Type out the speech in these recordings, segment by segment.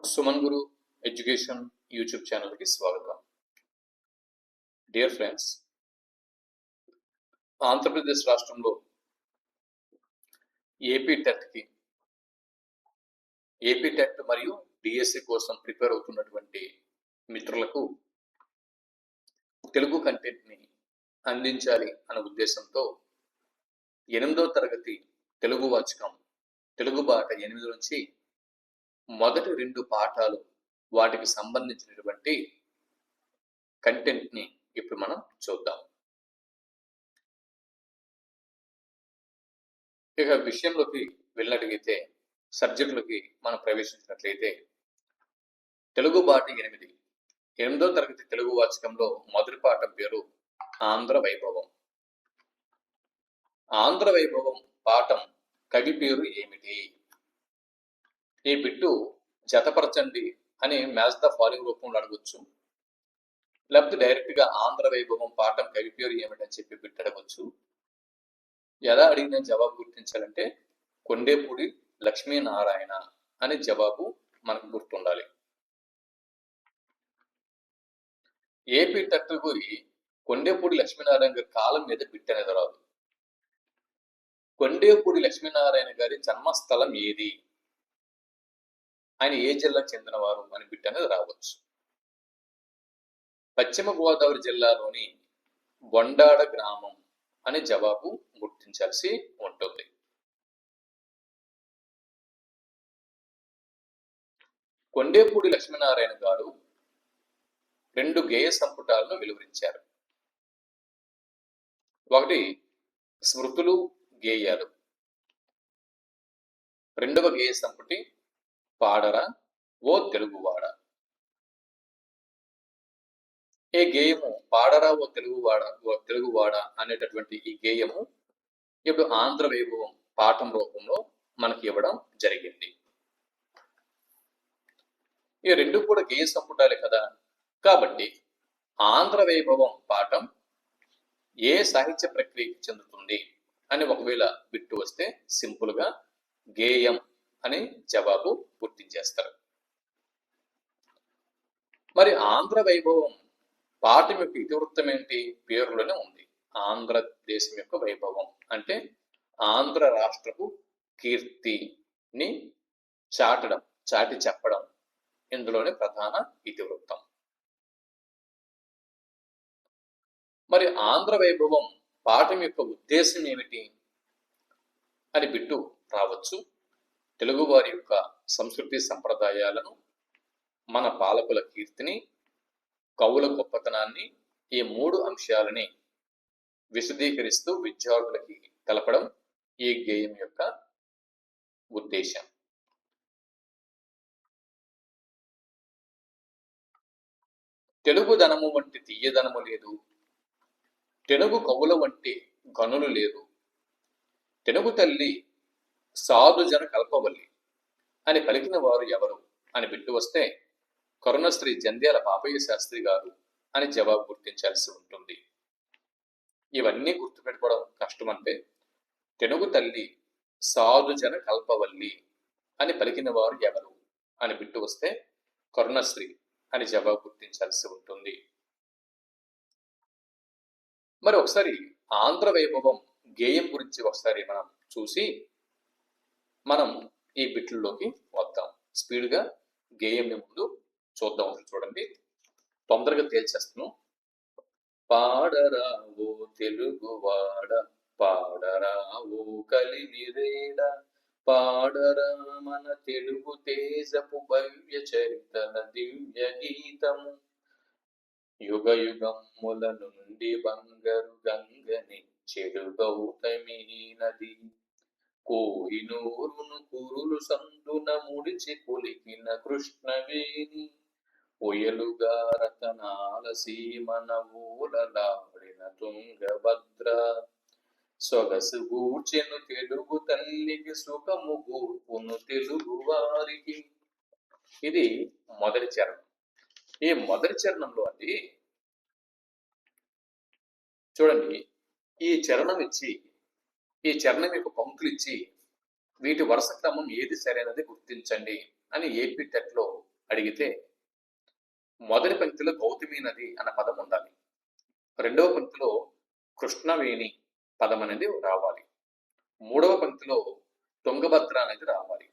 సుమన్ గురు education YouTube ఛానల్కి స్వాగతం. Dear friends, Andhra Pradesh రాష్ట్రంలో ఏపీ టెట్ మరియు డిఎస్సి కోసం ప్రిపేర్ అవుతున్నటువంటి మిత్రులకు తెలుగు కంటెంట్ని అందించాలి అనే ఉద్దేశంతో 8వ తరగతి తెలుగు వాచకం తెలుగు బాట 8 నుంచి మొదటి 2 పాఠాలు వాటికి సంబంధించినటువంటి కంటెంట్ని ఇప్పుడు మనం చూద్దాం. ఇక విషయంలోకి వెళ్ళినట్లయితే సబ్జెక్టులకి మనం ప్రవేశించినట్లయితే తెలుగు బాట 8వ తరగతి తెలుగు వాచకంలో మొదటి పాఠం పేరు ఆంధ్ర వైభవం. ఆంధ్ర వైభవం పాఠం కవి పేరు ఏమిటి? ఈ బిట్టు జతపరచండి అని మ్యాచ్ ద ఫాలోయింగ్ రూపంలో అడగొచ్చు, లేకపోతే డైరెక్ట్ గా ఆంధ్ర వైభవం పాఠం కవి పేరు ఏమిటని చెప్పి బిట్ అడగొచ్చు. ఎలా అడిగిన జవాబు గుర్తించాలంటే కొండేపూడి లక్ష్మీనారాయణ అనే జవాబు మనకు గుర్తుండాలి. ఏపీ టెట్కు కొండేపూడి లక్ష్మీనారాయణ గారి కాలం మీద బిట్ అనేది రాదు. కొండేపూడి లక్ష్మీనారాయణ గారి జన్మస్థలం ఏది, ఆయన ఏ జిల్లాకు చెందినవారు అని బిట్ అనేది రావచ్చు. పశ్చిమ గోదావరి జిల్లాలోని బొండాడ గ్రామం అనే జవాబు గుర్తించాల్సి ఉంటుంది. కొండేపూడి లక్ష్మీనారాయణ గారు 2 గేయ సంపుటాలను వెలువరించారు. ఒకటి స్మృతులు గేయాలు, రెండవ గేయ సంపుటి పాడరా ఓ తెలుగువాడ. ఈ గేయము పాడరా ఓ తెలుగువాడ అనేటటువంటి ఈ గేయము ఇప్పుడు ఆంధ్ర వైభవం పాఠం రూపంలో మనకి ఇవ్వడం జరిగింది. ఈ 2 కూడా గేయ సంపుటాలే కదా, కాబట్టి ఆంధ్ర వైభవం పాఠం ఏ సాహిత్య ప్రక్రియకి చెందుతుంది అని ఒకవేళ బిట్టు వస్తే సింపుల్ గా గేయం అని జవాబు గుర్తించేస్తారు. మరి ఆంధ్ర వైభవం పాఠం యొక్క ఇతివృత్తం ఏంటి? పేరులోనే ఉంది. ఆంధ్రదేశం యొక్క వైభవం అంటే ఆంధ్ర రాష్ట్రపు కీర్తిని చాటి చెప్పడం ఇందులోనే ప్రధాన ఇతివృత్తం. మరి ఆంధ్ర వైభవం పాఠం యొక్క ఉద్దేశం ఏమిటి అని బిట్టు రావచ్చు. తెలుగు వారి యొక్క సంస్కృతి సంప్రదాయాలను, మన పాలకుల కీర్తిని, కవుల గొప్పతనాన్ని, ఈ 3 అంశాలని విశదీకరిస్తూ విద్యార్థులకి తెలపడం ఈ గేయం యొక్క ఉద్దేశం. తెలుగు ధనము వంటి తీయదనము లేదు, తెలుగు కవుల వంటి గనులు లేదు, తెలుగు తల్లి సాధుజన కల్పవల్లి అని పలికిన వారు ఎవరు అని బిట్టు వస్తే కరుణశ్రీ జంధ్యాల పాపయ్య శాస్త్రి గారు అని జవాబు గుర్తించాల్సి ఉంటుంది. ఇవన్నీ గుర్తుపెట్టుకోవడం కష్టం. అంటే తెలుగు తల్లి సాధుజన కల్పవల్లి అని పలికిన వారు ఎవరు అని బిట్టు వస్తే కరుణశ్రీ అని జవాబు గుర్తించాల్సి ఉంటుంది. మరి ఒకసారి ఆంధ్ర వైభవం గేయం గురించి ఒకసారి మనం చూసి మనం ఈ బిట్లలోకి వద్దాం. స్పీడ్గా గేయంని ముందు చూద్దాం. చూడండి, తొందరగా తేల్చేస్తున్నాం. పాడరా ఓ తెలుగువాడ, పాడరా ఓ కలిమిరేడ, పాడరా మన తెలుగు తేజపు భవ్య చరితల దివ్య గీతము, యుగ యుగముల నుండి బంగారు గంగని చెడు గౌతమి నది, కోహినూరును కురులు సందున ముడిచి కొలికిన కృష్ణవేణి, ఒయలుగా రతనాల సీమన ఊలలాడిన తుంగభద్ర, సొగసు గూర్చెను తెలుగు తల్లికి సుఖము గూర్పును తెలుగు వారికి. ఇది మొదటి చరణం. ఈ మొదటి చరణంలో అది చూడండి, ఈ చరణం ఇచ్చి, ఈ చరణం యొక్క పంక్తులు ఇచ్చి వీటి వరుస క్రమం ఏది సరైనది గుర్తించండి అని ఏపీ టెట్లో అడిగితే మొదటి పంక్తిలో గౌతమి నది అన్న పదం ఉండాలి. రెండవ పంక్తిలో కృష్ణవేణి పదం అనేది రావాలి. మూడవ పంక్తిలో తుంగభద్ర అనేది రావాలి.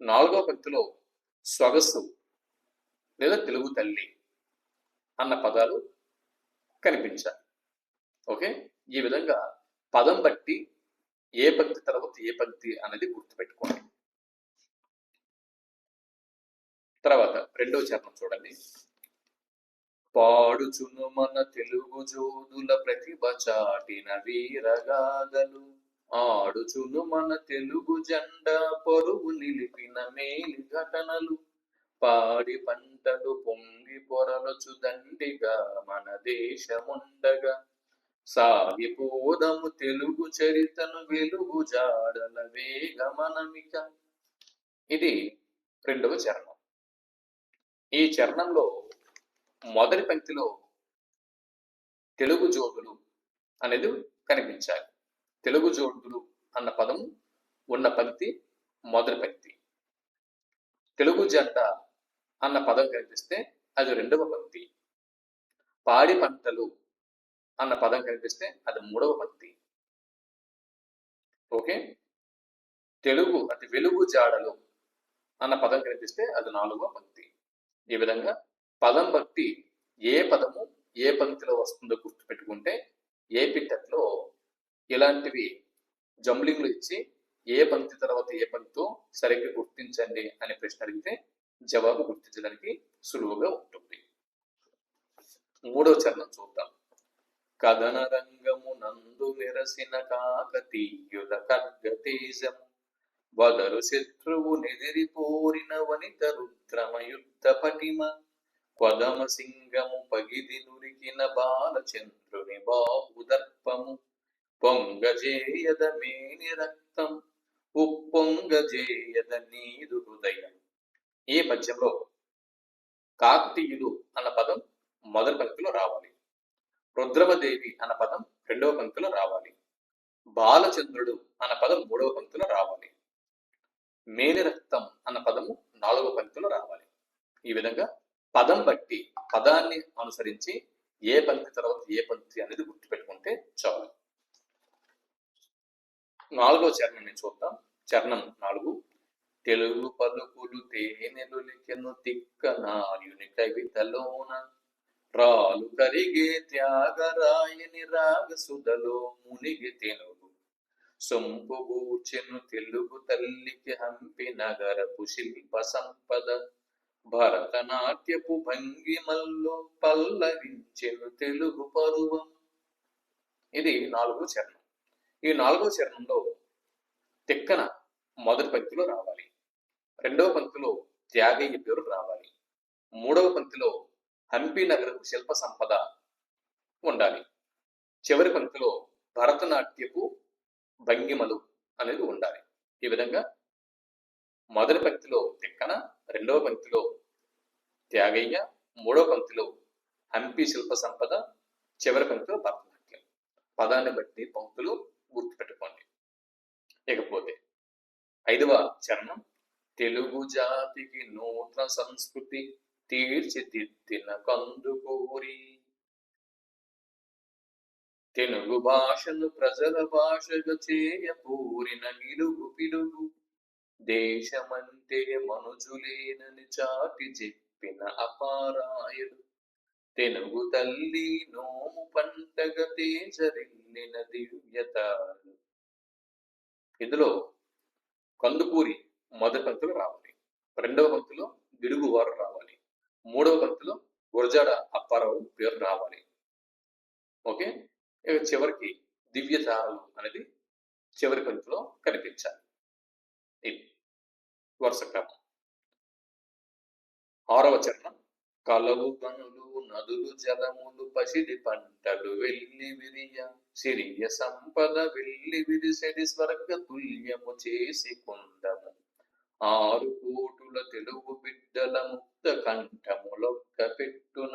నాలుగవ పంక్తిలో సొగసు లేదా తెలుగు తల్లి అన్న పదాలు కనిపించాలి. ఓకే, ఈ విధంగా పదం బట్టి ఏ పంక్తి తర్వాత ఏ పంక్తి అనేది గుర్తుపెట్టుకోండి. తర్వాత రెండవ చరణం చూడండి. పాడుచును మన తెలుగు జోదుల ప్రతిభ చాటిన వీరగాథలు, ఆడుచును మన తెలుగు జెండా పరువు నిలిపిన మేలి ఘటనలు, పాడి పంటలు పొంగి పొరలచు దండిగా మన దేశముండగా, సాగిపోదము తెలుగు చరితను వెలుగు జాడల వేగమనమిక. ఇది రెండవ చరణం. ఈ చరణంలో మొదటి పంక్తిలో తెలుగు జోడులు అనేది కనిపించాలి. తెలుగు జోడులు అన్న పదం ఉన్న పంక్తి మొదటి పంక్తి. తెలుగు జంట అన్న పదం కనిపిస్తే అది రెండవ పంక్తి. పాడి పంటలు అన్న పదం కనిపిస్తే అది మూడవ పంక్తి. ఓకే, తెలుగు అది వెలుగు జాడలు అన్న పదం కనిపిస్తే అది నాలుగవ పంక్తి. ఈ విధంగా పదం బట్టి ఏ పదము ఏ పంక్తిలో వస్తుందో గుర్తుపెట్టుకుంటే ఏపీటెట్లో ఇలాంటివి జంబ్లింగ్లు ఇచ్చి ఏ పంక్తి తర్వాత ఏ పంక్తితో సరిగ్గా గుర్తించండి అనే ప్రశ్న అడిగితే జవాబు గుర్తించడానికి సులువుగా ఉంటుంది. మూడవ చరణం చూద్దాం. కథన రంగము నందు మెరసిన కాకతీయుల ఖడ్గతేజము, వదరు శత్రువు నెదిరిపోరిన వనిత రుద్రమయుద్ధ పటిమ, పదమ సింగము పగిది నురికిన బాలచంద్రుని బాహుదర్పము, పొంగజేయద మేని రక్తం ఉప్పొంగజేయద నీదు హృదయం. ఈ పద్యంలో కాకతీయులు అన్న పదం మొదటి పంక్తిలో రావాలి. రుద్రమదేవి అన్న పదం రెండవ పంక్తిలో రావాలి. బాలచంద్రుడు అన్న పదం మూడవ పంక్తిలో రావాలి. మేని రక్తం అన్న పదము నాలుగవ పంక్తిలో రావాలి. ఈ విధంగా పదం బట్టి పదాన్ని అనుసరించి ఏ పంక్తి తర్వాత ఏ పంక్తి అనేది గుర్తుపెట్టుకుంటే చాలు. నాలుగో చరణం చూద్దాం. చరణం 4. తెలుగు పలుకులు తేనెలులికెను తిక్క నాయుని కవితలోన, రాలు కరిగే త్యాగరాయని రాగసుధలో మునిగి తెనుగు, సొంపు గూర్చెను తెలుగు తల్లికి హంపి నగరపు శిల్ప సంపద, భరతనాట్యపు భంగిమల్లో పల్లవించెను తెలుగు పరువం. ఇది 4వ చరణం. ఈ 4వ చరణంలో తిక్కన మొదటి పంక్తిలో రావాలి. రెండవ పంక్తిలో త్యాగయ్య పేరు రావాలి. మూడవ పంక్తిలో హంపి నగరపు శిల్ప సంపద ఉండాలి. చివరి పంక్తిలో భరతనాట్యపు భంగిమలు అనేది ఉండాలి. ఈ విధంగా మొదటి పంక్తిలో తిక్కన, రెండవ పంక్తిలో త్యాగయ్య, మూడవ పంక్తిలో హంపి శిల్ప సంపద, చివరి పంక్తిలో భరతనాట్యం. పదాన్ని బట్టి పంక్తులు గుర్తుపెట్టుకోండి. ఇకపోతే 5వ చరణం. తెలుగు జాతికి నూతన సంస్కృతి తీర్చిదిద్దిన కందుకూరి, తెలుగు భాషను ప్రజల భాషగా చేయపూరిన నిలుగు పిలుగు, దేశమంటే మనుజులేనని చాటి చెప్పిన అపారాయుడు, తెలుగు తల్లి నోము పంటగ తేజరిల్లిన దివ్యతారు. ఇందులో కందుకూరి మొదటి పంక్తిలో రావాలి. రెండవ పంక్తిలో గిడుగువారు రావాలి. మూడవ పంక్తిలో గురజాడ అప్పారావు పేరు రావాలి. ఓకే, ఇక చివరికి దివ్యతారలు అనేది చివరి పంక్తిలో కనిపించాలి. ఇది వరుస క్రమం. 6వ చరణం. కలవు గనులు నదులు జలములు పసిడి పంటలు వెళ్ళి విరియ, సిరియ సంపద వెళ్ళి విరిసెడి స్వర్గ తుల్యము చేసి కుండము, 6 కోటుల తెలుగు బిడ్డల ముక్త కంఠములొక్క పెట్టున,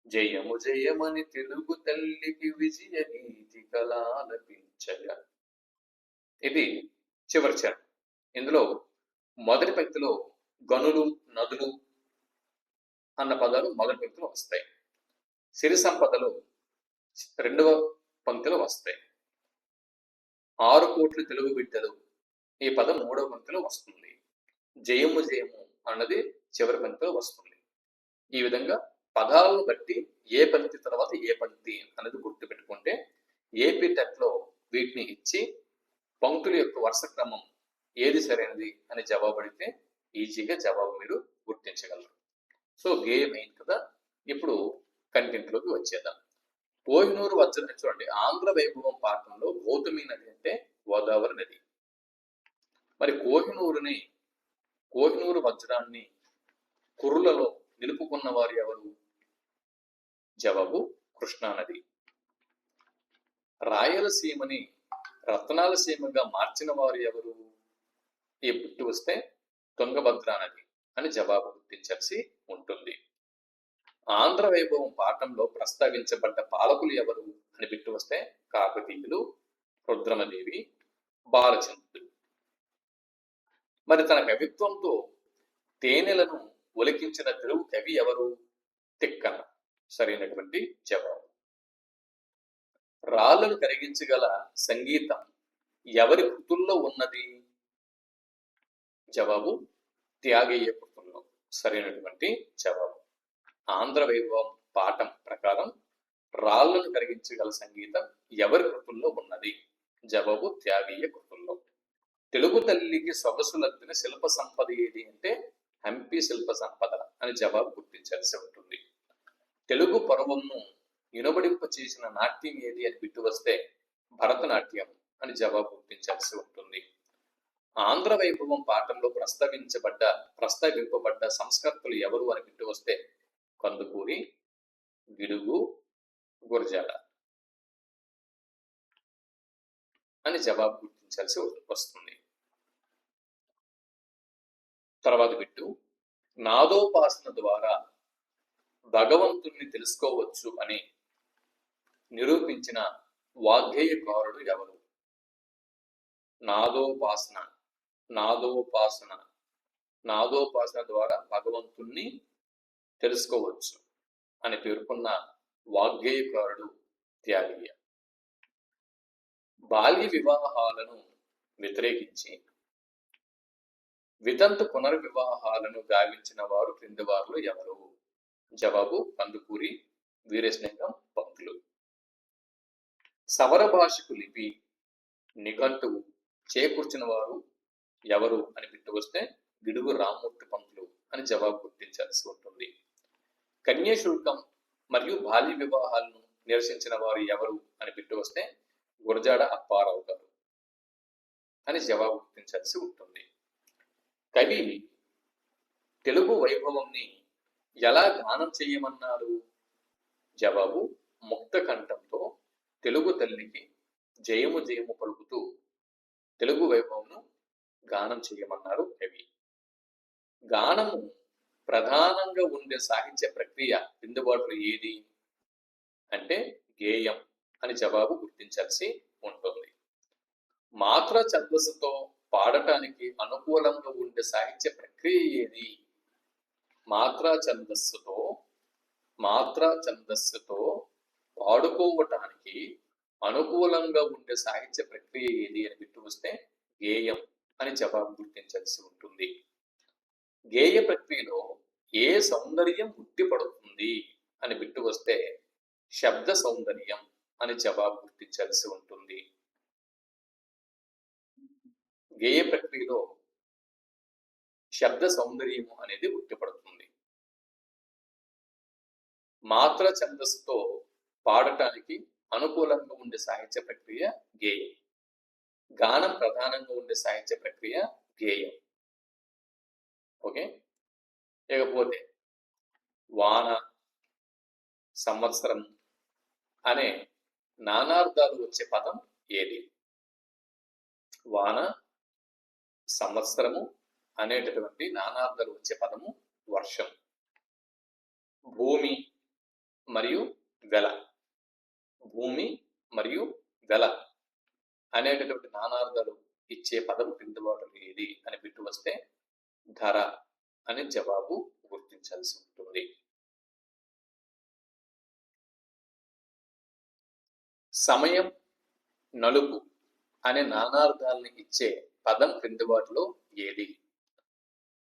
జయము జయమని తెలుగు తల్లికి విజయ గీతి కలాలపించగా. ఇది చివరి చరణం. ఇందులో మొదటి పంక్తిలో గనులు, నదులు అన్న పదాలు మొదటి పంక్తిలో వస్తాయి. సిరి సంపదలు రెండవ పంక్తిలో వస్తాయి. 6 కోట్ల తెలుగు బిడ్డలు ఈ పదం మూడవ పంక్తిలో వస్తుంది. జయము జయము అన్నది చివరి పంక్తిలో వస్తుంది. ఈ విధంగా పదాలను బట్టి ఏ పంక్తి తర్వాత ఏ పంక్తి అనేది గుర్తుపెట్టుకుంటే ఏపీ టెట్లో వీటిని ఇచ్చి పంక్తుల యొక్క వరుస క్రమం ఏది సరైనది అని జవాబు అడిగితే ఈజీగా జవాబు మీరు గుర్తించగలరు. సో గేమ్ అయింది కదా. ఇప్పుడు కంటెంట్లోకి వచ్చేద్దాం. కోహినూరు వజ్ర చూడండి, ఆంధ్ర వైభవం పాఠంలో గౌతమి నది అంటే గోదావరి నది. మరి కోహినూరు వజ్రాన్ని కురులలో నిలుపుకున్న వారు ఎవరు? జవాబు కృష్ణానది. రాయలసీమని రత్నాల సీమగా మార్చిన వారు ఎవరు? ఈ పుట్టి వస్తే తుంగభద్రా నది అని జవాబు గుర్తించాల్సి ఉంటుంది. ఆంధ్ర వైభవం పాఠంలో ప్రస్తావించబడ్డ పాలకులు ఎవరు అని బిట్టు వస్తే కాకతీయులు, రుద్రమదేవి, బాలచంద్రుడు. మరి తన కవిత్వంతో తేనెలను ఒలికించిన తెలుగు కవి ఎవరు? తిక్కన. సరైనటువంటి జవాబు. రాళ్లను కరిగించగల సంగీతం ఎవరి కృతుల్లో ఉన్నది? జవాబు త్యాగయ్య కృతుల్లో. సరైనటువంటి జవాబు. ఆంధ్ర వైభవం పాఠం ప్రకారం రాళ్లను కరిగించగల సంగీతం ఎవరి కృతుల్లో ఉన్నది? జవాబు త్యాగయ్య కృతుల్లో. తెలుగు తల్లికి సొగసులద్దిన శిల్ప సంపద ఏది అంటే హంపి శిల్ప సంపద అని జవాబు గుర్తించాల్సి ఉంటుంది. తెలుగు పర్వంను ఇనుబడింప చేసిన నాట్యం ఏది అని బిట్టు వస్తే భరతనాట్యం అని జవాబు గుర్తించాల్సి ఉంటుంది. ఆంధ్ర వైభవం పాఠంలో ప్రస్తావింపబడ్డ సంస్కర్తలు ఎవరు అని బిట్టు వస్తే కందుకూరి, గిడుగు, గురజాడ అని జవాబు గుర్తించాల్సి వస్తుంది. తర్వాత బిట్టు, నాదోపాసన ద్వారా భగవంతుణ్ణి తెలుసుకోవచ్చు అని నిరూపించిన వాగ్గేయకారుడు ఎవరు? నాదోపాసన ద్వారా భగవంతుణ్ణి తెలుసుకోవచ్చు అని పేర్కొన్న వాగ్గేయకారుడు త్యాగయ్య. బాల్య వివాహాలను వ్యతిరేకించి వితంతు పునర్వివాహాలను గావించిన వారు క్రింది వారిలో ఎవరు? జవాబు కందుకూరి వీరేశలింగం పంతులు. సవర భాషకు లిపి, నిఘంటువు చేకూర్చిన వారు ఎవరు అని బిట్టు వస్తే గిడుగు రామ్మూర్తి పంతులు అని జవాబు గుర్తించాల్సి ఉంటుంది. కన్యాశుల్కం మరియు బాల్య వివాహాలను నిరసించిన వారు ఎవరు అని బిట్టు వస్తే గురజాడ అప్పారావు గారు అని జవాబు గుర్తించాల్సి ఉంటుంది. కవి తెలుగు వైభవంని ఎలా గానం చేయమన్నారు? జవాబు ముక్త కంఠంతో తెలుగు తల్లికి జయము జయము పలుకుతూ తెలుగు వైభవంను గానం చేయమన్నారు కవి. గానము ప్రధానంగా ఉండే సాహిత్య ప్రక్రియ కిందుబాటులో ఏది అంటే గేయం అని జవాబు గుర్తించాల్సి ఉంటుంది. మాత్ర ఛందస్సుతో పాడటానికి అనుకూలంగా ఉండే సాహిత్య ప్రక్రియ ఏది? మాత్రా ఛందస్సుతో పాడుకోవటానికి అనుకూలంగా ఉండే సాహిత్య ప్రక్రియ ఏది అని బిట్టు వస్తే గేయం అని జవాబు గుర్తించాల్సి ఉంటుంది. గేయ ప్రక్రియలో ఏ సౌందర్యం ఉట్టిపడుతుంది అని బిట్టు వస్తే శబ్ద సౌందర్యం అని జవాబు గుర్తించాల్సి ఉంటుంది. గేయ ప్రక్రియలో శబ్ద సౌందర్యము అనేది ఉట్టిపడుతుంది. మాత్ర ఛందస్సుతో పాడటానికి అనుకూలంగా ఉండే సాహిత్య ప్రక్రియ గేయం. గానం ప్రధానంగా ఉండే సాహిత్య ప్రక్రియ గేయం. ఓకే. ఇకపోతే వాన, సంవత్సరం అనే నానార్థాలు వచ్చే పదం ఏది? వాన, సంవత్సరము అనేటటువంటి నానార్థాలు వచ్చే పదము వర్షం. భూమి మరియు వెల, భూమి మరియు వెల అనేటటువంటి నానార్థాలు ఇచ్చే పదం కింది వాటిలో ఏది అని బిట్టు వస్తే ధర అని జవాబు గుర్తించాల్సి ఉంటుంది. సమయం, నలుపు అనే నానార్థాలని ఇచ్చే పదం క్రింది వాటిలో ఏది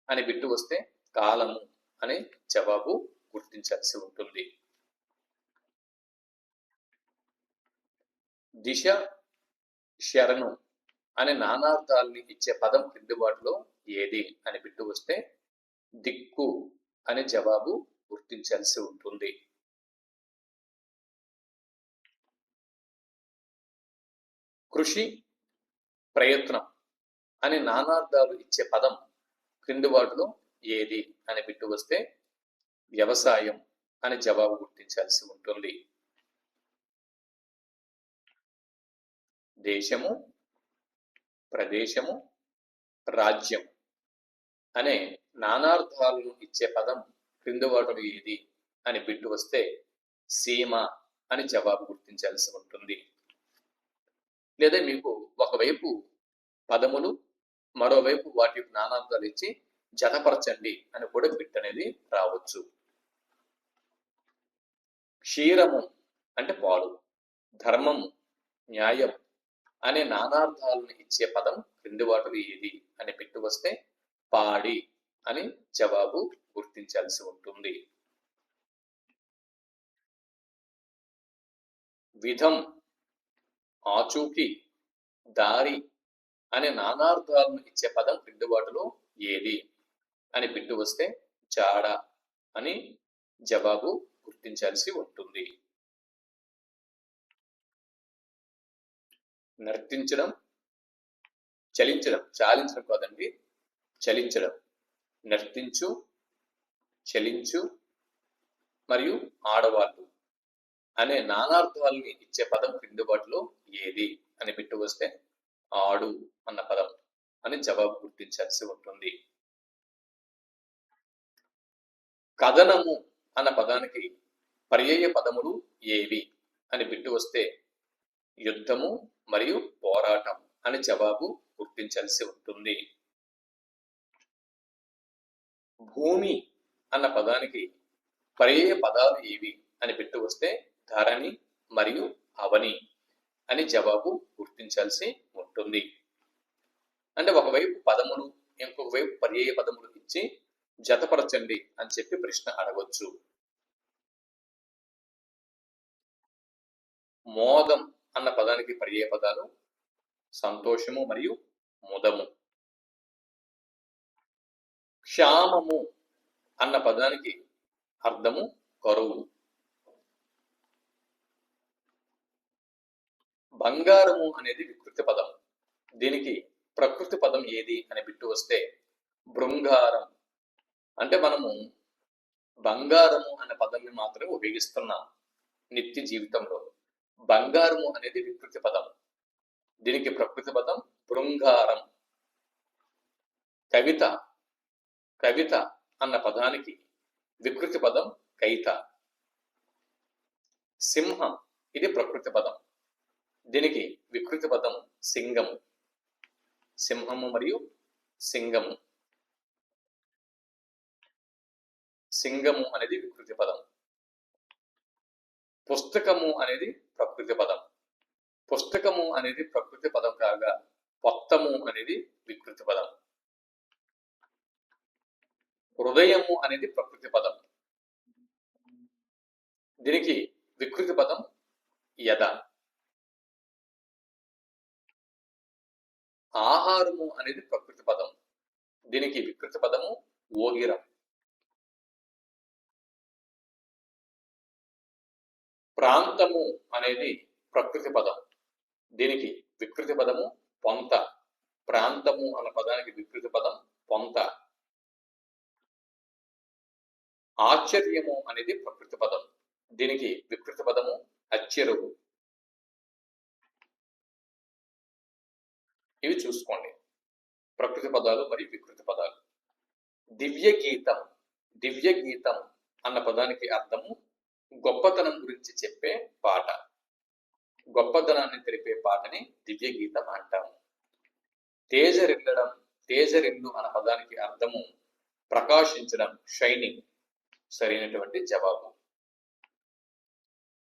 అని బిట్టు వస్తే కాలము అనే జవాబు గుర్తించాల్సి ఉంటుంది. దిశ, శరణు అనే నానార్థాలని ఇచ్చే పదం క్రింది వాటిలో ఏది అని బిట్టు వస్తే దిక్కు అనే జవాబు గుర్తించాల్సి ఉంటుంది. కృషి, ప్రయత్నం అనే నానార్థాలు ఇచ్చే పదం క్రింది వాటిలో ఏది అని బిట్టు వస్తే వ్యవసాయం అని జవాబు గుర్తించాల్సి ఉంటుంది. దేశము, ప్రదేశము, రాజ్యం అనే నానార్థాలను ఇచ్చే పదం క్రింది వాటిలో ఏది అని బిట్టు వస్తే సీమ అని జవాబు గుర్తించాల్సి ఉంటుంది. లేదా మీకు ఒకవైపు పదములు మరోవైపు వాటి నానార్థాలు ఇచ్చి జతపరచండి అని కూడా బిట్ అనేది రావచ్చు. క్షీరము అంటే పాలు, ధర్మము, న్యాయం అనే నానార్థాలను ఇచ్చే పదం క్రింది వాటిలో ఏది అని బిట్టు వస్తే పాడి అని జవాబు గుర్తించాల్సి ఉంటుంది. విధం, ఆచూకీ, దారి అనే నానార్థాలను ఇచ్చే పదం క్రింది వాటిలో ఏది అని బిట్టు వస్తే జాడ అని జవాబు గుర్తించాల్సి ఉంటుంది. నర్తించడం, చలించడం, చాలించడం కాదండి, చలించడం. నర్తించు, చలించు మరియు ఆడవాళ్ళు అనే నానార్థాలని ఇచ్చే పదం క్రింది వాటిలో ఏది అని బిట్టు వస్తే ఆడు అన్న పదం అని జవాబు గుర్తించాల్సి ఉంటుంది. కథనము అన్న పదానికి పర్యాయ పదములు ఏవి అని బిట్టు వస్తే యుద్ధము మరియు పోరాటం అని జవాబు గుర్తించాల్సి ఉంటుంది. భూమి అన్న పదానికి పర్యాయ పదాలు ఏవి అని బిట్టు వస్తే ధరణి మరియు అవని అని జవాబు గుర్తించాల్సి ఉంటుంది. అంటే ఒకవైపు పదములు ఇంకొక వైపు పర్యాయ పదములు ఇచ్చి జతపరచండి అని చెప్పి ప్రశ్న అడగొచ్చు. మోదం అన్న పదానికి పర్యాయ పదాలు సంతోషము మరియు ముదము. క్షామము అన్న పదానికి అర్థము కరువు. బంగారము అనేది వికృతి పదం, దీనికి ప్రకృతి పదం ఏది అని బిట్టు వస్తే బృంగారం. అంటే మనము బంగారము అనే పదాన్ని మాత్రమే ఉపయోగిస్తున్నాం నిత్య జీవితంలో. బంగారము అనేది వికృతి పదం, దీనికి ప్రకృతి పదం బృంగారం. కవిత, కవిత అన్న పదానికి వికృతి పదం కైత. సింహం ఇది ప్రకృతి పదం, దీనికి వికృతి పదం సింగము. సింహము మరియు సింగము. సింగము అనేది వికృతి పదం. పుస్తకము అనేది ప్రకృతి పదం. పుస్తకము అనేది ప్రకృతి పదం కాగా పొత్తము అనేది వికృతి పదం. హృదయము అనేది ప్రకృతి పదం, దీనికి వికృతి పదం యద. ఆహారము అనేది ప్రకృతి పదం, దీనికి వికృతి పదము ఓగిరం. ప్రాంతము అనేది ప్రకృతి పదం, దీనికి వికృతి పదము పొంత. ప్రాంతము అన్న పదానికి వికృతి పదం పొంత. ఆశ్చర్యము అనేది ప్రకృతి పదం, దీనికి వికృతి పదము అచ్చెరువు. ఇవి చూసుకోండి, ప్రకృతి పదాలు మరియు వికృతి పదాలు. దివ్య గీతం, దివ్య గీతం అన్న పదానికి అర్థము గొప్పతనం గురించి చెప్పే పాట. గొప్పతనాన్ని తెలిపే పాటని దివ్య గీతం అంటాము. తేజరిల్లడం, తేజరిల్లు అన్న పదానికి అర్థము ప్రకాశించడం, షైనింగ్ సరైనటువంటి జవాబు.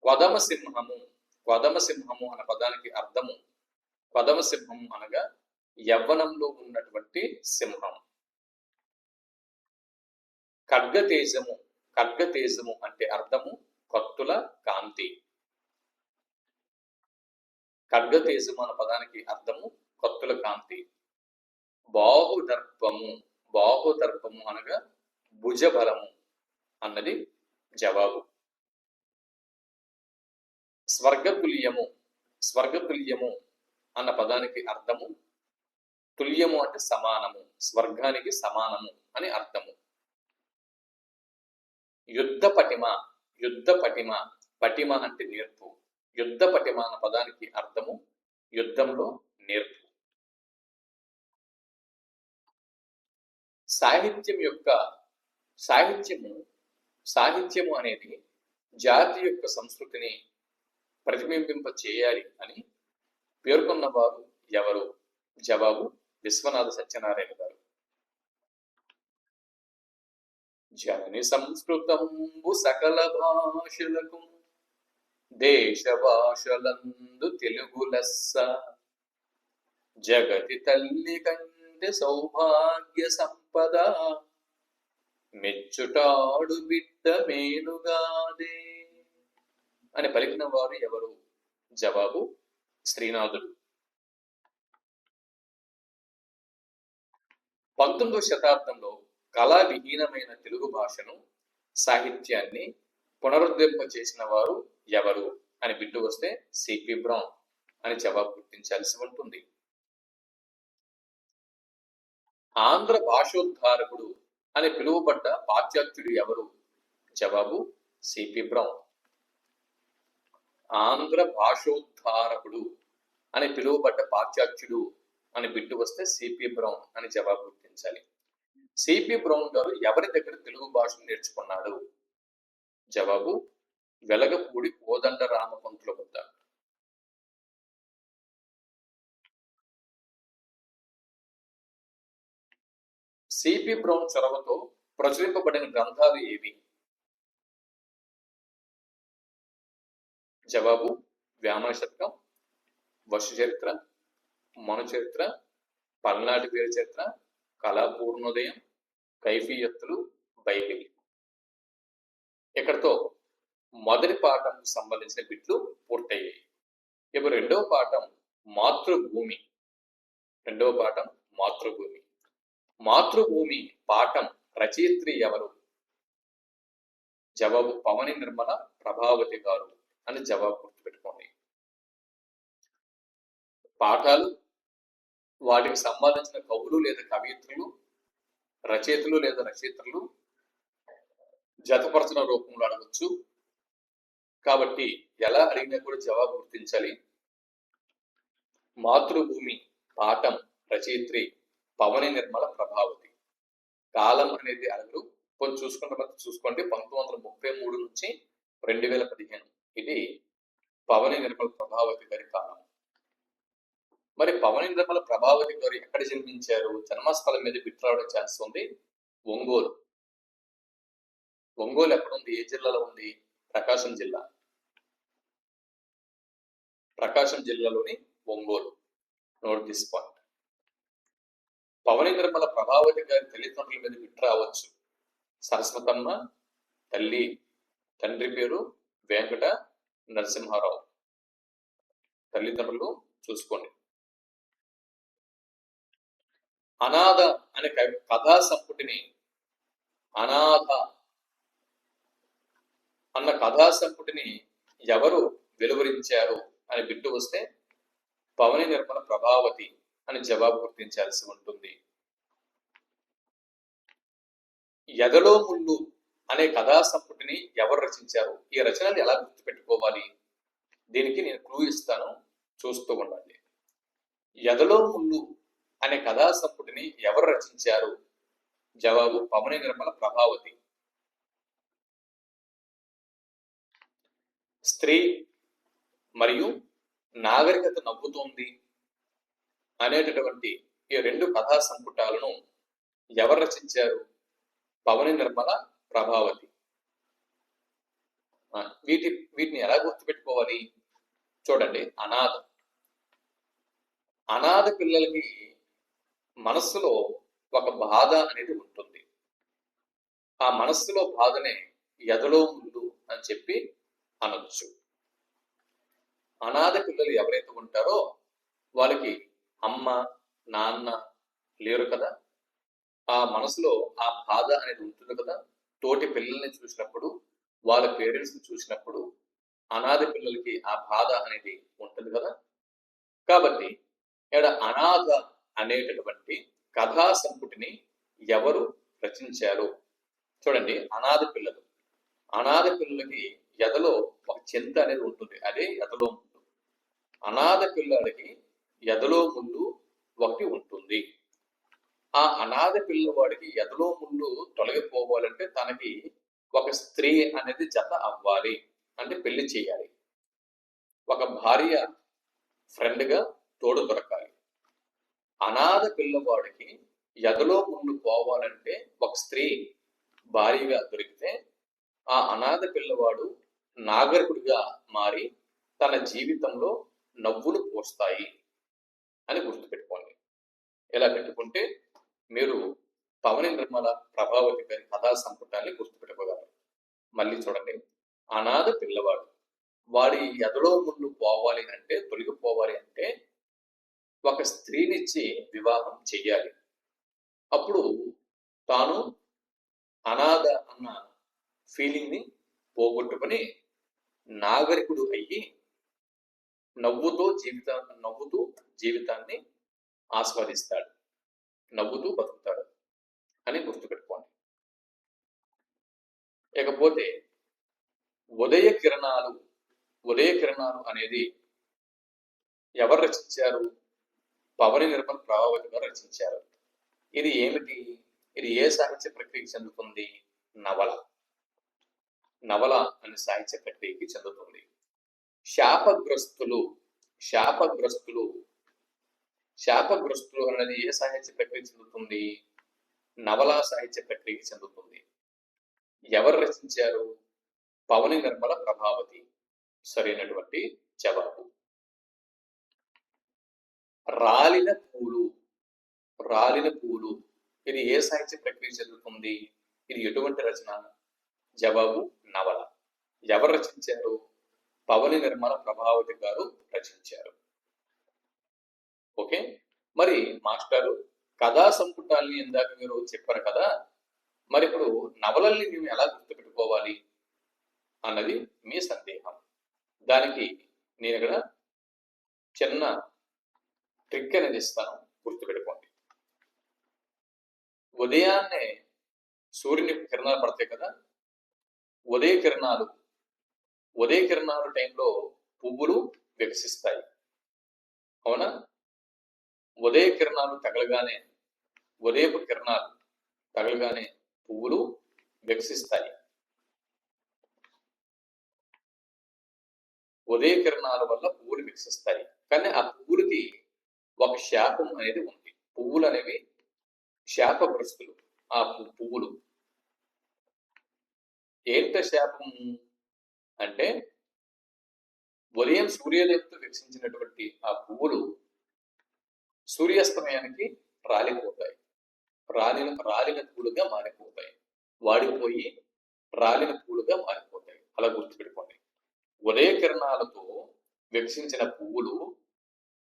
క్వదమసింహము. క్వదమసింహము అన్న పదానికి అర్థము, క్వదమసింహము అనగా యవ్వనంలో ఉన్నటువంటి సింహం. ఖడ్గతేజము. ఖడ్గతేజము అంటే అర్థము కత్తుల కాంతి. ఖడ్గతేజము అన్న పదానికి అర్థము కత్తుల కాంతి. బాహుదర్పము. బాహుదర్పము అనగా భుజబలము అన్నది జవాబు. స్వర్గతుల్యము. స్వర్గతుల్యము అన్న పదానికి అర్థము తుల్యము అంటే సమానము, స్వర్గానికి సమానము అని అర్థము. యుద్ధ పటిమ. యుద్ధ పటిమ. పటిమ అంటే నేర్పు. యుద్ధ పటిమ అన్న పదానికి అర్థము యుద్ధంలో నేర్పు. సాహిత్యము అనేది జాతి యొక్క సంస్కృతిని ప్రతిబింబింప చేయాలి అని పేర్కొన్నవారు ఎవరు? జవాబు విశ్వనాథ సత్యనారాయణ గారు. జనని సంస్కృతంబు సకల భాషలకు దేశ భాషలందు తెలుగు లెస్స, జగతి తల్లి కంటే సౌభాగ్య సంపద, మెచ్చుటాడు బిడ్డ మేలుగాదే అని పలికిన వారు ఎవరు? జవాబు శ్రీనాథుడు. 19వ శతాబ్దంలో కళావిహీనమైన తెలుగు భాషను, సాహిత్యాన్ని పునరుద్ధరింప చేసిన వారు ఎవరు అని బిట్టు వస్తే సిపి బ్రౌన్ అని జవాబు గుర్తించాల్సి ఉంటుంది. ఆంధ్ర భాషోద్ధారకుడు అని పిలువబడ్డ పాశ్చాత్యుడు ఎవరు? జవాబు సిపి బ్రౌన్. ఆంధ్ర భాషోద్ధారకుడు అని పిలువబడ్డ పాశ్చాత్యుడు అని బిట్టు వస్తే సిపి బ్రౌన్ అని జవాబు గుర్తించాలి. సిపి బ్రౌన్ గారు ఎవరి దగ్గర తెలుగు భాషను నేర్చుకున్నాడు? జవాబు వెలగపూడి కోదండ రామపంతుల వద్ద. సిపి బ్రౌన్ చొరవతో ప్రచురింపబడిన గ్రంథాలు ఏవి? జవాబు వ్యామన శతకం, వశు చరిత్ర, మను చరిత్ర, పల్నాటి వీర చరిత్ర, కళాపూర్ణోదయం, కైఫియత్తులు, బైబిల్. ఇక్కడతో మొదటి పాఠంకు సంబంధించిన బిట్లు పూర్తయ్యాయి. ఇప్పుడు రెండవ పాఠం మాతృభూమి. రెండవ పాఠం మాతృభూమి. మాతృభూమి పాఠం రచయిత్రి ఎవరు? జవాబు పవని నిర్మల ప్రభావతి గారు అని జవాబు గుర్తుపెట్టుకోండి. పాఠాలు వాటికి సంబంధించిన కవులు లేదా కవయిత్రులు, రచయితలు లేదా రచయిత్రులు జతపరచిన రూపంలో అడగచ్చు. కాబట్టి ఎలా అడిగినా కూడా జవాబు గుర్తించాలి. మాతృభూమి పాఠం రచయిత్రి పవని నిర్మల ప్రభావతి. కాలం అనేది అడగరు, కొంచెం చూసుకోండి 1933 నుంచి 2015 ఇది పవని నిర్మల ప్రభావతి గారి కాలం. మరి పవని నిర్మల ప్రభావతి గారు ఎక్కడ జన్మించారు? జన్మస్థలం మీద బిట్ రావడం ఛాన్స్ ఉంది. ఒంగోలు. ఒంగోలు ఎక్కడుంది? ఏ జిల్లాలో ఉంది? ప్రకాశం జిల్లా. ప్రకాశం జిల్లాలోని Ongole. Note this point. Pavani Nirmala Prabhavati గారి తల్లిదండ్రుల మీద బిట్ రావచ్చు. సరస్వతమ్మ తల్లి, తండ్రి పేరు వెంకట నరసింహారావు. తల్లిదండ్రులు చూసుకోండి. అనాథ అనే కథా సంపుటిని, అనాథ అన్న కథా సంపుటిని ఎవరు వెలువరించారు అని బిట్టు వస్తే పవని నిర్మల ప్రభావతి అని జవాబు గుర్తించాల్సి ఉంటుంది. ఎదలో ముళ్ళు అనే కథా సంపుటిని ఎవరు రచించారు? ఈ రచనలు ఎలా గుర్తుపెట్టుకోవాలి? దీనికి నేను క్లూ ఇస్తాను, చూస్తూ ఉండండి. ఎదలో ముళ్ళు అనే కథా సంపుటిని ఎవరు రచించారు? జవాబు పవని నిర్మల ప్రభావతి. స్త్రీ మరియు నాగరికత నవ్వుతోంది అనేటటువంటి ఈ రెండు కథా సంపుటాలను ఎవరు రచించారు? పవని నిర్మల, ప్రభావతి. వీటిని ఎలా గుర్తుపెట్టుకోవాలి? చూడండి, అనాథ పిల్లలకి మనస్సులో ఒక బాధ అనేది ఉంటుంది. ఆ మనస్సులో బాధనే ఎదలో ముందు అని చెప్పి అనొచ్చు. అనాథ పిల్లలు ఎవరైతే ఉంటారో వాళ్ళకి అమ్మ, నాన్న లేరు కదా, ఆ మనసులో ఆ బాధ అనేది ఉంటుంది కదా. తోటి పిల్లల్ని చూసినప్పుడు, వాళ్ళ పేరెంట్స్ ని చూసినప్పుడు అనాథ పిల్లలకి ఆ బాధ అనేది ఉంటుంది కదా. కాబట్టి ఇక్కడ అనాథ అనేటటువంటి కథా సంపుటిని ఎవరు రచించారు? చూడండి, అనాథ పిల్లలకి ఎదలో ఒక చింత అనేది ఉంటుంది. అదే ఎదలో ముందు. అనాథ పిల్లలకి ఎదలో ముందు ఒకటి ఉంటుంది. ఆ అనాథ పిల్లవాడికి ఎదలో ముందు తొలగిపోవాలంటే తనకి ఒక స్త్రీ అనేది జత అవ్వాలి, అంటే పెళ్లి చేయాలి. ఒక భార్య ఫ్రెండ్గా తోడు దొరకాలి. అనాథ పిల్లవాడికి ఎదలో ముందు పోవాలంటే ఒక స్త్రీ భార్యగా దొరికితే ఆ అనాథ పిల్లవాడు నాగరికుడిగా మారి తన జీవితంలో నవ్వులు పోస్తాయి అని గుర్తుపెట్టుకోండి. ఇలా పెట్టుకుంటే మీరు పవని నిర్మల, ప్రభావతి గారి కథా సంపుటాన్ని గుర్తుపెట్టుకోగలరు. మళ్ళీ చూడండి, అనాథ పిల్లవాడు వాడి ఎదలో ముందు పోవాలి అంటే, తొలగిపోవాలి అంటే ఒక స్త్రీనిచ్చి వివాహం చెయ్యాలి. అప్పుడు తాను అనాథ అన్న ఫీలింగ్ ని పోగొట్టుకుని నాగరికుడు అయ్యి నవ్వుతూ జీవితాన్ని ఆస్వాదిస్తాడు, నవ్వుతూ బతుకుతాడు అని గుర్తుపెట్టుకోండి. ఇకపోతే ఉదయ కిరణాలు అనేది ఎవరు రచించారు? పవని నిర్మల, ప్రభావతి గారు రచించారు. ఇది ఏమిటి? ఇది ఏ సాహిత్య ప్రక్రియకి చెందుతుంది? నవల అనే సాహిత్య ప్రక్రియకి చెందుతుంది. శాపగ్రస్తులు అనేది ఏ సాహిత్య ప్రక్రియకి చెందుతుంది? నవలా సాహిత్య ప్రక్రియకి చెందుతుంది. ఎవరు రచించారు? పవని నిర్మల, ప్రభావతి. సరైనటువంటి జవాబు. రాలిన పూలు ఇది ఏ సాహిత్య ప్రక్రియ చెందుతుంది? ఇది ఎటువంటి రచన? జవాబు నవల. ఎవరు రచించారు? పవని నిర్మల, ప్రభావతి గారు రచించారు. ఓకే. మరి మాస్టారు, కథా సంపుటాల్ని ఇందాక మీరు చెప్పారు కదా, మరి ఇప్పుడు నవలల్ని మేము ఎలా గుర్తుపెట్టుకోవాలి అన్నది మీ సందేహం. దానికి నేను ఇక్కడ చిన్న ట్రిక్ అనేది ఇస్తాను, గుర్తుపెట్టుకోండి. ఉదయాన్నే సూర్యుని కిరణాలు పడతాయి కదా, ఉదయ కిరణాలు టైంలో పువ్వులు వికసిస్తాయి, అవునా? ఉదయపు కిరణాలు తగలగానే పువ్వులు వికసిస్తాయి. ఉదయ కిరణాల వల్ల పువ్వులు వికసిస్తాయి. కానీ ఆ పువ్వులకి ఒక శాపం అనేది ఉంది. పువ్వులు అనేవి శాపగ్రస్తులు. ఆ పువ్వులు ఏంట శాపం అంటే, ఉదయం సూర్యోదయంతో వికసించినటువంటి ఆ పువ్వులు సూర్యాస్తమయానికి రాలిపోతాయి. రాలిన పూలుగా మారిపోతాయి. వాడిపోయి రాలిన పూలుగా మారిపోతాయి. అలా గుర్తుపెట్టుకోండి. ఉదయ కిరణాలతో వికసించిన పువ్వులు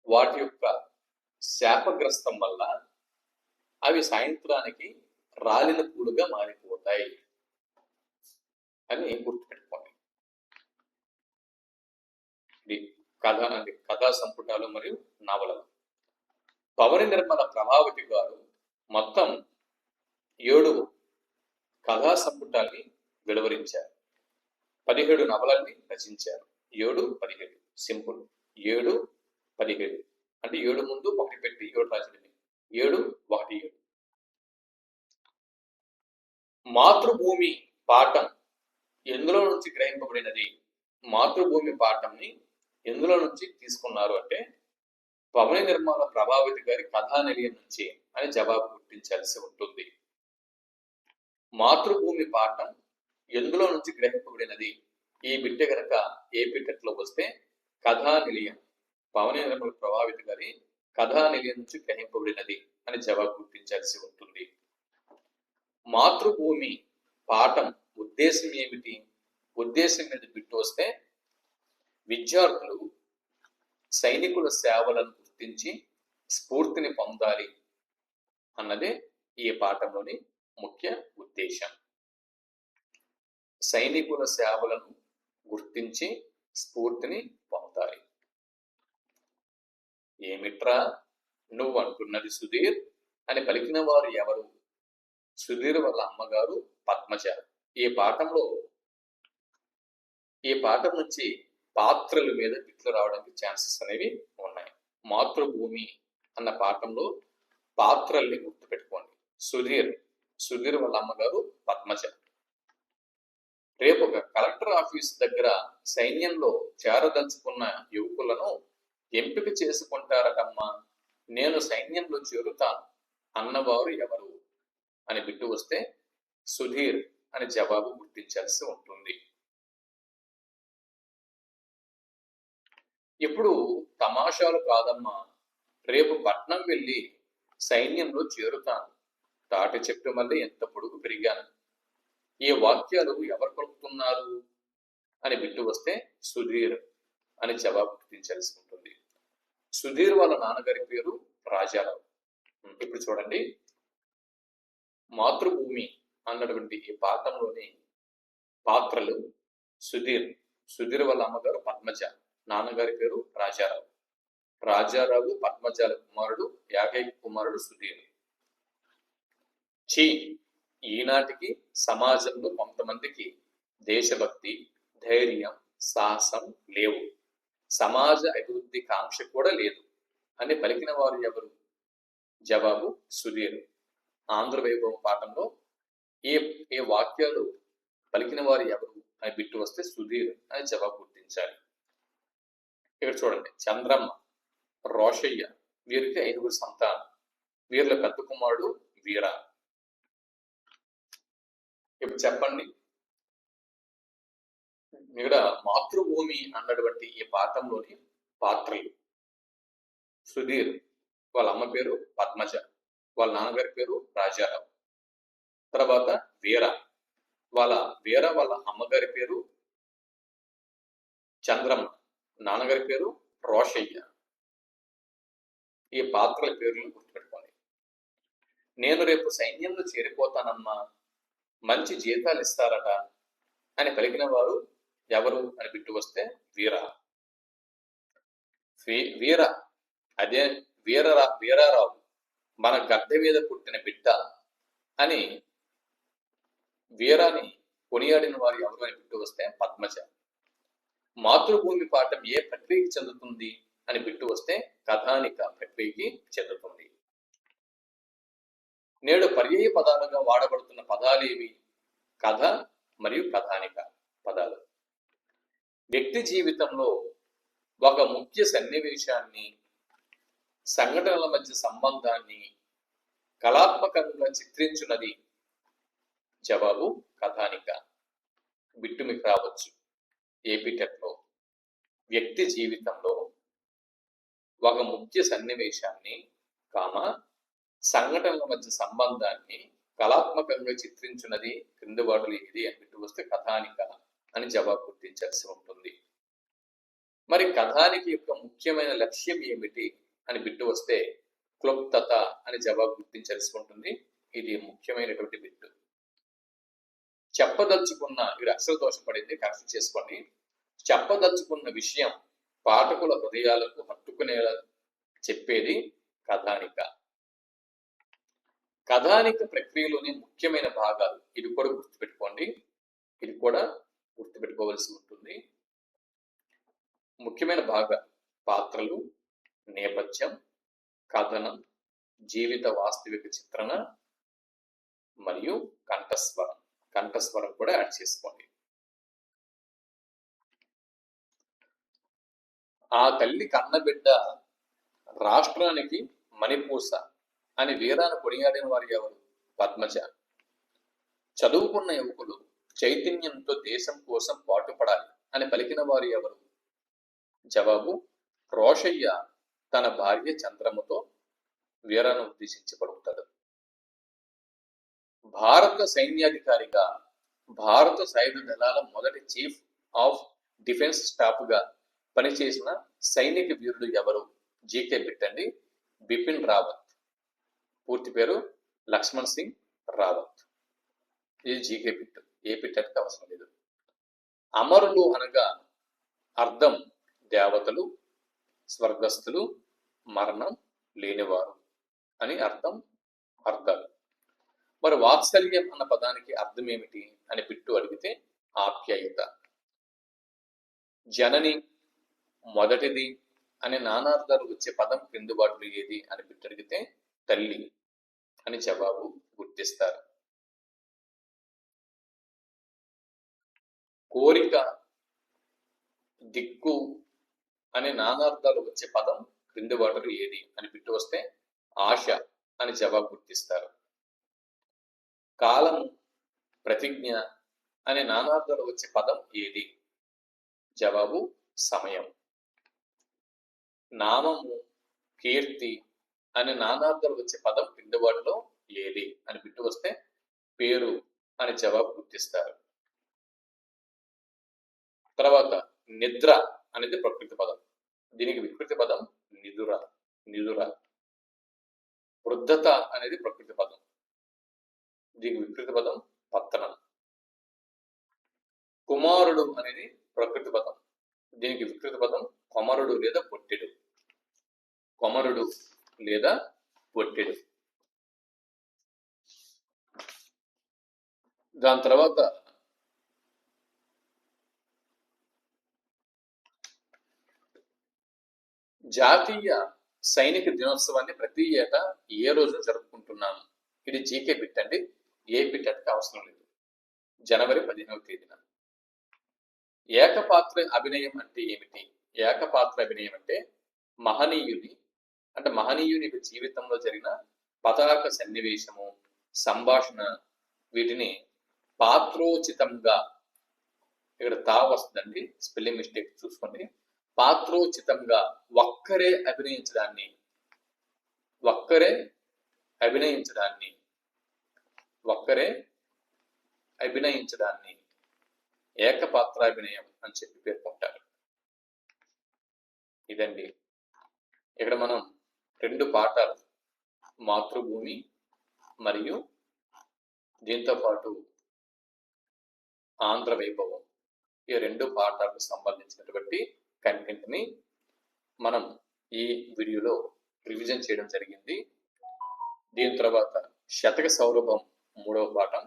వాటి యొక్క శాపగ్రస్తం వల్ల అవి సాయంత్రానికి రాలిన పూలుగా మారిపోతాయి అని గుర్తుపెట్టుకోండి. ఇది కథా సంపుటాలు మరియు నవలలు. పవని నిర్మల, ప్రభావతి గారు మొత్తం 7 కథా సంపుటాల్ని వెలువరించారు. 17 నవలల్ని రచించారు. 7, 17 సింపుల్. 7, 17 అంటే 7 ముందు 1 పెట్టి 7 రాసినవి. 7, 1, 7. మాతృభూమి పాఠం ఎందులో నుంచి గ్రహింపబడినది? మాతృభూమి పాఠంని ఎందులో నుంచి తీసుకున్నారు అంటే, పవని నిర్మల, ప్రభావతి గారి కథానిలయం నుంచి అని జవాబు గుర్తించాల్సి ఉంటుంది. మాతృభూమి పాఠం ఎందులో నుంచి గ్రహింపబడినది? ఈ బిడ్డ గనక ఏపీ టెట్లో వస్తే కథానిలయం, పవన నిర్మల ప్రభావిత గారి కథానిలయం నుంచి గ్రహింపబడినది అని జవాబు గుర్తించాల్సి ఉంటుంది. మాతృభూమి పాఠం ఉద్దేశం ఏమిటి? ఉద్దేశం మీద బిట్టు వస్తే విద్యార్థులు సైనికుల సేవలను గుర్తించి స్ఫూర్తిని పొందాలి అన్నదే ఈ పాఠంలోని ముఖ్య ఉద్దేశం. సైనికుల సేవలను గుర్తించి స్ఫూర్తిని పొందాలి. ఏమిట్రా నువ్వు అంటున్నది సుధీర్ అని పలికిన వారు ఎవరు? సుధీర్ వాళ్ళ అమ్మగారు పద్మజ. ఈ పాఠం నుంచి పాత్రల మీద బిట్లు రావడానికి ఛాన్సెస్ అనేవి ఉన్నాయి. మాతృభూమి అన్న పాఠంలో పాత్రల్ని గుర్తుపెట్టుకోండి. సుధీర్ వాళ్ళ అమ్మగారు పద్మజ. రేపు ఒక కలెక్టర్ ఆఫీస్ దగ్గర సైన్యంలో చేరదలుచుకున్న యువకులను ఎంపిక చేసుకుంటారటమ్మా, నేను సైన్యంలో చేరుతాను అన్నవారు ఎవరు అని బిట్టు వస్తే సుధీర్ అని జవాబు గుర్తించాల్సి ఉంటుంది. ఇప్పుడు తమాషాలు కాదమ్మా, రేపు పట్నం వెళ్ళి సైన్యంలో చేరుతాను, తాటి చెట్టు మళ్ళీ ఎంత పొడుగు పెరిగాను. ఈ వాక్యాలు ఎవరు పలుకుతున్నారు అని బిట్టు వస్తే సుధీర్ అని జవాబు గుర్తించాల్సి ఉంటుంది. సుధీర్ వాళ్ళ నాన్నగారి పేరు రాజారావు. ఇప్పుడు చూడండి, మాతృభూమి అన్నటువంటి ఈ పాఠంలోని పాత్రలు సుధీర్ వాళ్ళ అమ్మగారు పద్మజ, నాన్నగారి పేరు రాజారావు పద్మజాల కుమారుడు, ఏకైక కుమారుడు సుధీర్. ఈనాటికి సమాజంలో కొంతమందికి దేశభక్తి, ధైర్యం, సాహసం లేవు, సమాజ అభివృద్ధి కాంక్ష కూడా లేదు అని పలికిన వారు ఎవరు? జవాబు సుధీర్. ఆంధ్రవైభవం పాఠంలో ఏ వాక్యాలు పలికిన వారు ఎవరు అని బిట్టు వస్తే సుధీర్ అని జవాబు గుర్తించాలి. ఇక్కడ చూడండి, చంద్రమ్మ, రోషయ్య వీరికి 5 సంతానం. వీరిలో పెద్ద కుమారుడు వీర. ఇప్పుడు చెప్పండి, ఇక్కడ మాతృభూమి అన్నటువంటి ఈ పాఠంలోని పాత్రలు సుధీర్ వాళ్ళ అమ్మ పేరు పద్మజ, వాళ్ళ నాన్నగారి పేరు రాజారావు. తర్వాత వీర వాళ్ళ అమ్మగారి పేరు చంద్రమ్మ, నాన్నగారి పేరు రోషయ్య. ఈ పాత్రల పేర్లను గుర్తుపెట్టుకోండి. నేను రేపు సైన్యంలో చేరిపోతానమ్మా, మంచి జీతాలు ఇస్తారట అని పలికిన వారు ఎవరు అని బిట్టు వస్తే వీర అదే వీరారావు మన గడ్డ మీద పుట్టిన బిడ్డ అని వీరాని కొనియాడిన వారు ఎవరు అని బిట్టు వస్తే పద్మజ. మాతృభూమి పాఠం ఏ ప్రక్రియకి చెందుతుంది అని బిట్టు వస్తే కథానిక ప్రక్రియకి చెందుతుంది. నేడు పర్యాయ పదాలుగా వాడబడుతున్న పదాలేవి? కథ మరియు కథానిక పదాలు. వ్యక్తి జీవితంలో ఒక ముఖ్య సన్నివేశాన్ని, సంఘటనల మధ్య సంబంధాన్ని కళాత్మకంగా చిత్రించున్నది జవాబు కథానిక. బిట్టు మీకు రావచ్చు ఏపీ టెట్లో. వ్యక్తి జీవితంలో ఒక ముఖ్య సన్నివేశాన్ని, సంఘటనల మధ్య సంబంధాన్ని కళాత్మకంగా చిత్రించున్నది క్రింది వాటిలో ఏది అని బిట్టు వస్తే కథానిక అని జవాబు గుర్తించాల్సి ఉంటుంది. మరి కథానిక యొక్క ముఖ్యమైన లక్ష్యం ఏమిటి అని బిట్టు వస్తే క్లుప్తత అని జవాబు గుర్తించాల్సి ఉంటుంది. ఇది ముఖ్యమైనటువంటి బిట్టు. చెప్పదలుచుకున్న, ఇది అక్షర దోషం పడింది, కరెక్ట్ చేసుకోండి. చెప్పదలుచుకున్న విషయం పాఠకుల హృదయాలకు హత్తుకునేలా చెప్పేది కథానిక. కథానిక ప్రక్రియలోని ముఖ్యమైన భాగాలు ఇది కూడా గుర్తుపెట్టుకోండి, ఇది కూడా గుర్తుపెట్టుకోవాల్సి ఉంటుంది. ముఖ్యమైన భాగాలు పాత్రలు, నేపథ్యం, కథనం, జీవిత వాస్తవిక చిత్రణ మరియు కంఠస్వరం కూడా యాడ్ చేసుకోండి. ఆ తల్లి కన్నబిడ్డ రాష్ట్రానికి మణిపూస అని వీరాను కొనియాడిన వారు ఎవరు? పద్మజ. చదువుకున్న యువకులు చైతన్యంతో దేశం కోసం పాటుపడాలి అని పలికిన వారు ఎవరు? జవాబు రోషయ్య తన భార్య చంద్రమ్మతో వీరాను ఉద్దేశించి పలుకుతాడు. భారత సైన్యాధికారిగా భారత సాయుధ దళాల మొదటి చీఫ్ ఆఫ్ డిఫెన్స్ స్టాఫ్ గా పనిచేసిన సైనిక వీరుడు ఎవరు? జీకే బిట్ అండి. బిపిన్ రావత్. పూర్తి పేరు లక్ష్మణ్ సింగ్ రావత్. ఇది జీకే బిట్. ఏ బిట్ అంటే అవసరం లేదు. అమరులు అనగా అర్థం దేవతలు, స్వర్గస్థులు, మరణం లేనివారు అని అర్థాలు. మరి వాత్సల్యం అన్న పదానికి అర్థం ఏమిటి అని బిట్టు అడిగితే ఆప్యాయత. జనని, మొదటిది అనే నానార్థాలు వచ్చే పదం క్రిందుబాటులో ఏది అని బిట్టు అడిగితే తల్లి అని జవాబు గుర్తిస్తారు. కోరిక, దిక్కు అనే నానార్థాలు వచ్చే పదం క్రిందుబాటులో ఏది అని బిట్టు వస్తే ఆశ అని జవాబు గుర్తిస్తారు. కాలము, ప్రతిజ్ఞ అనే నానార్థాలు వచ్చే పదం ఏది? జవాబు సమయం. నామము, కీర్తి అనే నానార్థాలు వచ్చే పదం క్రిందుబాటులో ఏది అని బిట్టు వస్తే పేరు అని జవాబు గుర్తిస్తారు. తర్వాత నిద్ర అనేది ప్రకృతి పదం. దీనికి వికృతి పదం నిదుర. వృద్ధత అనేది ప్రకృతి పదం. దీనికి వికృతి పదం పత్తనం. కుమారుడు అనేది ప్రకృతి పదం. దీనికి వికృతి పదం కొమరుడు లేదా పొట్టెడు. కొమరుడు లేదా పొట్టెడు. దాని తర్వాత జాతీయ సైనిక దినోత్సవాన్ని ప్రతి ఏటా ఏ రోజు జరుపుకుంటున్నాము? ఇది జీకే బిట్ అండి. ఏ బిట్ అంటే అవసరం లేదు. జనవరి 15వ తేదీన. ఏకపాత్ర అభినయం అంటే ఏమిటి? ఏకపాత్ర అభినయం అంటే మహనీయుని జీవితంలో జరిగిన పతాక సన్నివేశము, సంభాషణ, వీటిని పాత్రోచితంగా, ఇక్కడ తా వస్తుందండి, స్పెల్లింగ్ మిస్టేక్ చూసుకోండి. పాత్రోచితంగా ఒక్కరే అభినయించడాన్ని ఏకపాత్రాభినయం అని చెప్పి పేర్కొంటారు. ఇదండి. ఇక్కడ మనం 2 పాఠాలు, మాతృభూమి మరియు దీంతో పాటు ఆంధ్ర వైభవం, ఈ 2 పాఠాలకు సంబంధించినటువంటి కంటెంట్ ని మనం ఈ వీడియోలో రివిజన్ చేయడం జరిగింది. దీని తర్వాత శతక సౌరభం 3వ పాఠం,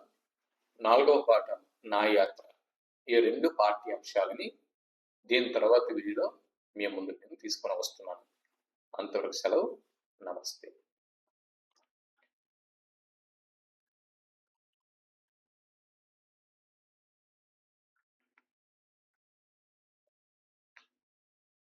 4వ పాఠం నా యాత్ర, ఈ 2 పాఠ్యాంశాలని దీని తర్వాత వీడియోలో మీ ముందుకు తీసుకొని వస్తున్నాను. అంతవరకు సెలవు. నమస్తే.